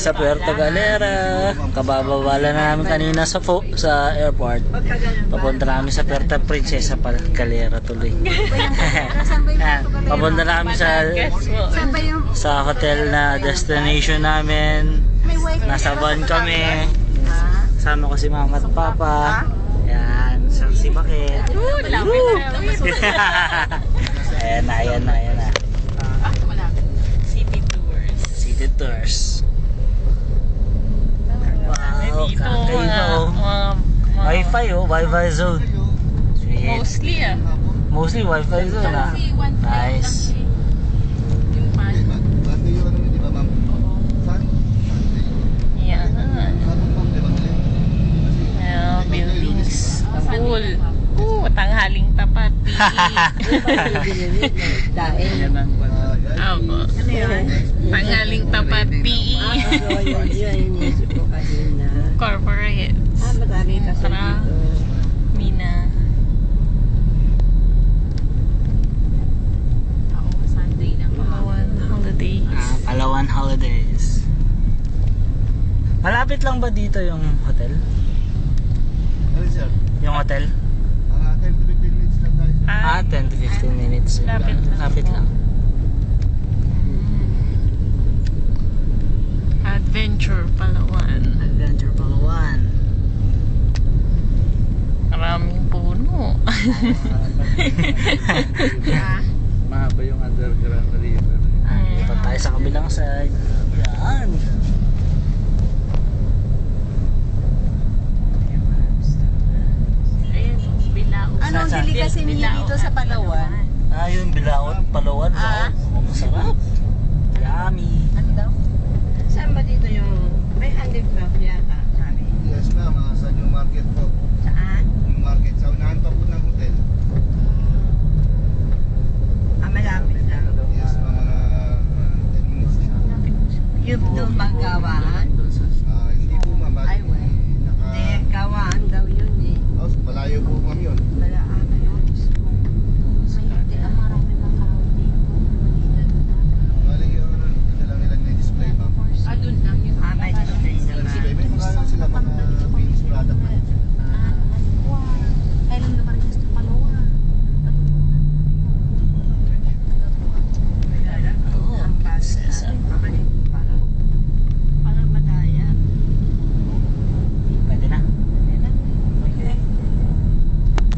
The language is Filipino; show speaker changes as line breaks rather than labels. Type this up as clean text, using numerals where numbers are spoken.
sa Puerto Galera. Kababawala na namin kanina sa airport. Papunta namin sa Puerto Princesa Galera tuloy. Papunta namin sa hotel na destination namin. Nasa van kami. Sama ko si mama at papa. Ayan, si Bakit. Ayan na. City tours. Wow, kakaiba Wi-Fi zone. Sweet. Mostly Wi-Fi zone Nice.
Buildings. Cool. Tanghaling tapat. Tanghaling tapat PE. Corporate. Tara. Mina. Sunday na Palawan Holidays.
Palawan Holidays. Malapit lang ba dito yung hotel? Yung hotel?
10 to 15 minutes lang tayo.
10 to 15 minutes. Lapit lang.
Adventure Palawan. Maraming puno.
Mahaba yung underground na river.
Dito tayo sa kabilang side. Yan.
Anong delicacy niyo dito sa Palawan?
Yung Bilaot, Palawan. Masarap. Yummy.
Ano daw? Saan ba dito yung may handicraft yata? Sabi.
Yes ma'am, saan yung market po?
Saan?
Yung market, sa unahan pa po ng hotel.
Malapit lang.
Yes ma'am, mga 10 minutes lang.
Yung doon bang gawaan?
Hindi po ma'am,
Ay, well. Hindi, gawaan daw yun eh.
Malayo po ma'am yun.
Wala.